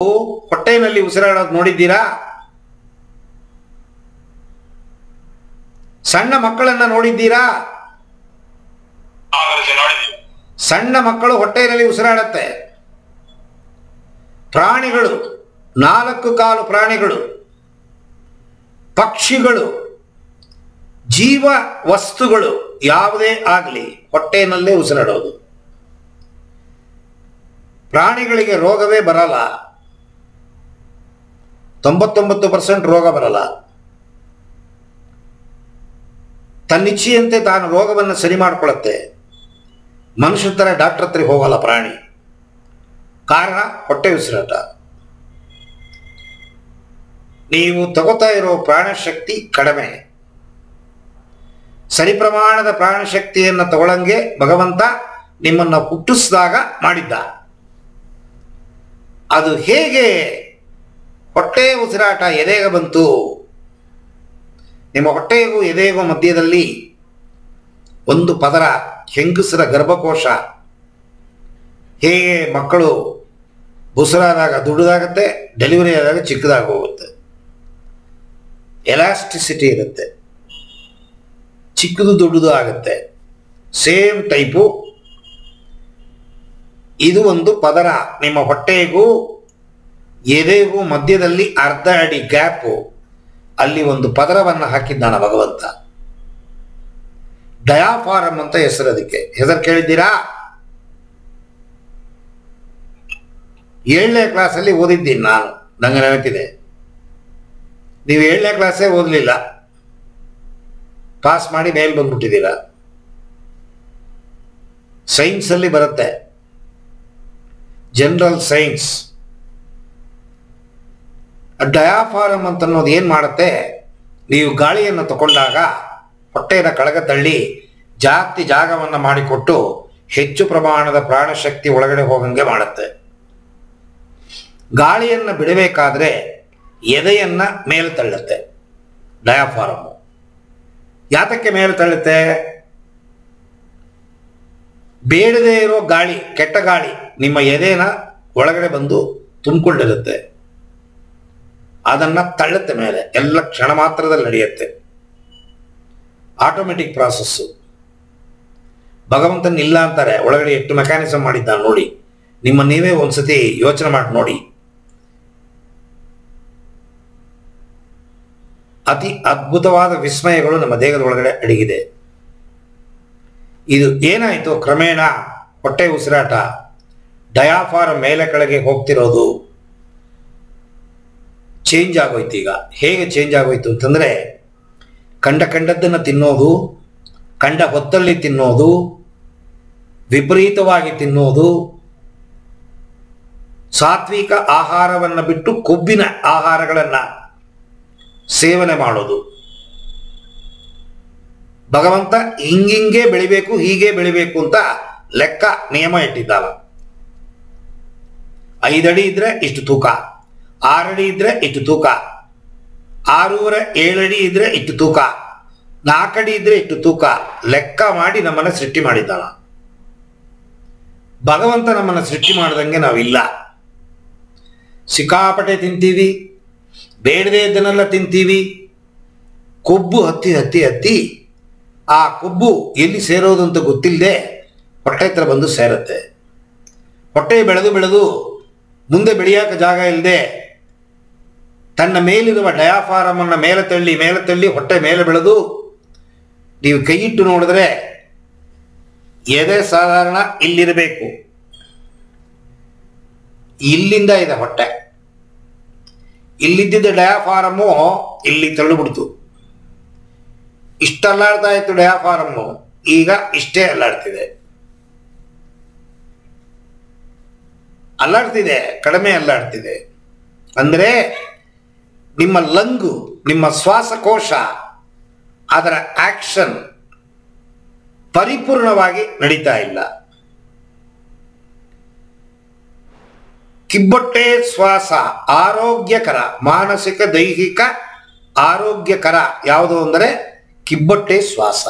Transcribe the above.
ಹೊಟ್ಟೆನಲ್ಲಿ ಉಸಿರಾಡೋದು ನೋಡಿದ್ದೀರಾ? ಸಣ್ಣ ಮಕ್ಕಳನ್ನ ನೋಡಿದ್ದೀರಾ? ಸಣ್ಣ ಮಕ್ಕಳು ಹೊಟ್ಟೆಯಲ್ಲಿ ಉಸಿರಾಡತ್ತೆ. ಪ್ರಾಣಿಗಳು, 4 ಕಾಲು ಪ್ರಾಣಿಗಳು, ಪಕ್ಷಿಗಳು, ಜೀವ ವಸ್ತುಗಳು ಯಾವುದೇ ಆಗಲಿ ಹೊಟ್ಟೆನಲ್ಲೇ ಉಸಿರಾಡೋದು. ಪ್ರಾಣಿಗಳಿಗೆ ರೋಗವೇ ಬರಲ್ಲ, 99% ರೋಗ ಬರಲ್ಲ. ತನ್ನಿಚ್ಛೆಯಂತೆ ತಾನು ರೋಗವನ್ನು ಸರಿ ಮಾಡಿಕೊಳ್ಳುತ್ತೆ. ಮನುಷ್ಯ ಥರ ಡಾಕ್ಟರ್ ಹತ್ರ ಹೋಗಲ್ಲ ಪ್ರಾಣಿ. ಕಾರಣ ಹೊಟ್ಟೆ ಉಸಿರಾಟ. ನೀವು ತಗೋತಾ ಇರೋ ಪ್ರಾಣಶಕ್ತಿ ಕಡಿಮೆ. ಸರಿ ಪ್ರಮಾಣದ ಪ್ರಾಣಶಕ್ತಿಯನ್ನು ತಗೊಳ್ಳಂಗೆ ಭಗವಂತ ನಿಮ್ಮನ್ನು ಹುಟ್ಟಿಸಿದಾಗ ಮಾಡಿದ್ದ. ಅದು ಹೇಗೆ ಹೊಟ್ಟೆ ಉಸಿರಾಟ ಎದೆಗೆ ಬಂತು? ನಿಮ್ಮ ಹೊಟ್ಟೆಗೂ ಎದೆಗೂ ಮಧ್ಯದಲ್ಲಿ ಒಂದು ಪದರ, ಹೆಂಗಸರ ಗರ್ಭಕೋಶ. ಹೇಗೆ ಮಕ್ಕಳು ಉಸಿರಾದಾಗ ದೊಡ್ಡದಾಗತ್ತೆ, ಡೆಲಿವರಿ ಆದಾಗ ಚಿಕ್ಕದಾಗಿ ಹೋಗುತ್ತೆ. ಎಲಾಸ್ಟಿಸಿಟಿ ಇರುತ್ತೆ, ಚಿಕ್ಕದು ದೊಡ್ಡದು ಆಗುತ್ತೆ. ಸೇಮ್ ಟೈಪು ಇದು ಒಂದು ಪದರ. ನಿಮ್ಮ ಹೊಟ್ಟೆಗೂ ಎದೆಗೂ ಮಧ್ಯದಲ್ಲಿ ಅರ್ಧ ಅಡಿ ಗ್ಯಾಪು, ಅಲ್ಲಿ ಒಂದು ಪದರವನ್ನು ಹಾಕಿದ್ದಾನ ಭಗವಂತ. ಡಯಾಫಾರಮ್ ಅಂತ ಹೆಸರು. ಅದಕ್ಕೆ ಹೆಸರು ಕೇಳಿದ್ದೀರಾ? 7ನೇ ಕ್ಲಾಸಲ್ಲಿ ಓದಿದ್ದೀನಿ ನಾನು, ನಂಗೆ ನೆನಪಿದೆ. ನೀವು 7ನೇ ಕ್ಲಾಸೇ ಓದಲಿಲ್ಲ, ಪಾಸ್ ಮಾಡಿ ಮೇಲೆ ಬಂದ್ಬಿಟ್ಟಿದ್ದೀರಾ. ಸೈನ್ಸಲ್ಲಿ ಬರುತ್ತೆ, ಜನರಲ್ ಸೈನ್ಸ್. ಡಯಾಫಾರಮ್ ಅಂತ ಅನ್ನೋದು ಏನು ಮಾಡುತ್ತೆ? ನೀವು ಗಾಳಿಯನ್ನು ತಗೊಂಡಾಗ ಹೊಟ್ಟೆಯ ಕೆಳಗೆ ತಳ್ಳಿ ಜಾಸ್ತಿ ಜಾಗವನ್ನು ಮಾಡಿಕೊಟ್ಟು ಹೆಚ್ಚು ಪ್ರಮಾಣದ ಪ್ರಾಣಶಕ್ತಿ ಒಳಗಡೆ ಹೋಗಂಗೆ ಮಾಡುತ್ತೆ. ಗಾಳಿಯನ್ನು ಬಿಡಬೇಕಾದ್ರೆ ಎದೆಯನ್ನ ಮೇಲೆ ತಳ್ಳುತ್ತೆ ಡಯಾಫಾರಮ್. ಯಾತಕ್ಕೆ ಮೇಲೆ ತಳ್ಳುತ್ತೆ? ಬೇಡದೇ ಇರೋ ಗಾಳಿ, ಕೆಟ್ಟ ಗಾಳಿ ನಿಮ್ಮ ಎದೆನ ಒಳಗಡೆ ಬಂದು ತುಂಬಿಕೊಂಡಿರುತ್ತೆ, ಅದನ್ನು ತಳ್ಳುತ್ತೆ ಮೇಲೆ. ಎಲ್ಲ ಕ್ಷಣ ಮಾತ್ರದಲ್ಲಿ ನಡೆಯುತ್ತೆ, ಆಟೋಮೆಟಿಕ್ ಪ್ರಾಸೆಸ್ಸು. ಭಗವಂತನ ಇಲ್ಲ ಅಂತಾರೆ, ಒಳಗಡೆ ಎಷ್ಟು ಮೆಕ್ಯಾನಿಸಮ್ ಮಾಡಿದ್ದ ನೋಡಿ. ನಿಮ್ಮ ನೀವೇ ಒಂದ್ಸತಿ ಯೋಚನೆ ಮಾಡಿ ನೋಡಿ. ಅತಿ ಅದ್ಭುತವಾದ ವಿಸ್ಮಯಗಳು ನಮ್ಮ ದೇಹದ ಒಳಗಡೆ ಅಡಗಿದೆ. ಇದು ಏನಾಯಿತು? ಕ್ರಮೇಣ ಹೊಟ್ಟೆ ಉಸಿರಾಟ ಡಯಾಫಾರಮ್ ಮೇಲೆ ಕೆಳಗೆ ಹೋಗ್ತಿರೋದು ಚೇಂಜ್ ಆಗೋಯ್ತು. ಈಗ ಹೇಗೆ ಚೇಂಜ್ ಆಗೋಯ್ತು ಅಂತಂದರೆ, ಕಂಡದ್ದನ್ನು ತಿನ್ನೋದು, ಕಂಡ ಹೊತ್ತಲ್ಲಿ ತಿನ್ನೋದು, ವಿಪರೀತವಾಗಿ ತಿನ್ನೋದು, ಸಾತ್ವಿಕ ಆಹಾರವನ್ನು ಬಿಟ್ಟು ಕೊಬ್ಬಿನ ಆಹಾರಗಳನ್ನು ಸೇವನೆ ಮಾಡೋದು. ಭಗವಂತ ಹಿಂಗಿಂಗೆ ಬೆಳಿಬೇಕು, ಹೀಗೆ ಬೆಳಿಬೇಕು ಅಂತ ಲೆಕ್ಕ ನಿಯಮ ಇಟ್ಟಿದ್ದಾನ. 5 ಅಡಿ ಇದ್ರೆ ಇಷ್ಟು ತೂಕ, 6 ಅಡಿ ಇದ್ರೆ ಇಷ್ಟು ತೂಕ, 6 7 ಅಡಿ ಇದ್ರೆ ಇಷ್ಟು ತೂಕ, 4 ಅಡಿ ಇದ್ರೆ ಇಷ್ಟು ತೂಕ ಲೆಕ್ಕ ಮಾಡಿ ನಮ್ಮನ್ನು ಸೃಷ್ಟಿ ಮಾಡಿದ್ದಾನ. ಭಗವಂತ ನಮ್ಮನ್ನು ಸೃಷ್ಟಿ ಮಾಡ್ದಂಗೆ ನಾವಿಲ್ಲ. ಸಿಕ್ಕಾಪಟ್ಟೆ ತಿಂತೀವಿ, ಬೇಡದೇ ಇದ್ದನ್ನೆಲ್ಲ ತಿಂತೀವಿ. ಕೊಬ್ಬು ಹತ್ತಿ ಹತ್ತಿ ಹತ್ತಿ ಆ ಕೊಬ್ಬು ಎಲ್ಲಿ ಸೇರೋದು ಅಂತ ಗೊತ್ತಿಲ್ಲದೆ ಹೊಟ್ಟೆ ಹತ್ರ ಬಂದು ಸೇರುತ್ತೆ. ಹೊಟ್ಟೆ ಬೆಳೆದು ಬೆಳೆದು ಮುಂದೆ ಬೆಳೆಯೋಕೆ ಜಾಗ ಇಲ್ಲದೆ ತನ್ನ ಮೇಲಿರುವ ಡಯಾಫಾರಮ್ ಅನ್ನು ಮೇಲೆ ತಳ್ಳಿ ಹೊಟ್ಟೆ ಮೇಲೆ ಬೆಳೆದು ನೀವು ಕೈ ಇಟ್ಟು ನೋಡಿದ್ರೆ ಎದೆ ಸಾಧಾರಣ ಇಲ್ಲಿರಬೇಕು, ಇಲ್ಲಿಂದ ಇದೆ ಹೊಟ್ಟೆ. ಇಲ್ಲಿದ್ದ ಡಯಾಫಾರಮ್ಮು ಇಲ್ಲಿ ತಳ್ಳಿಬಿಡ್ತು. ಇಷ್ಟಲ್ಲಾಡ್ತಾ ಇತ್ತು ಡಯಾಫಾರಮ್ಮು, ಈಗ ಇಷ್ಟೇ ಅಲ್ಲಾಡ್ತಿದೆ. ಅಲ್ಲಾಡ್ತಿದೆ, ಕಡಿಮೆ ಅಲ್ಲಾಡ್ತಿದೆ. ಅಂದರೆ ನಿಮ್ಮ ಲಂಗು, ನಿಮ್ಮ ಶ್ವಾಸಕೋಶ, ಅದರ ಆಕ್ಷನ್ ಪರಿಪೂರ್ಣವಾಗಿ ನಡೀತಾ ಇಲ್ಲ. ಕಿಬ್ಬೊಟ್ಟೆ ಶ್ವಾಸ ಆರೋಗ್ಯಕರ, ಮಾನಸಿಕ ದೈಹಿಕ ಆರೋಗ್ಯಕರ ಯಾವುದು ಅಂದರೆ ಕಿಬ್ಬೊಟ್ಟೆ ಶ್ವಾಸ.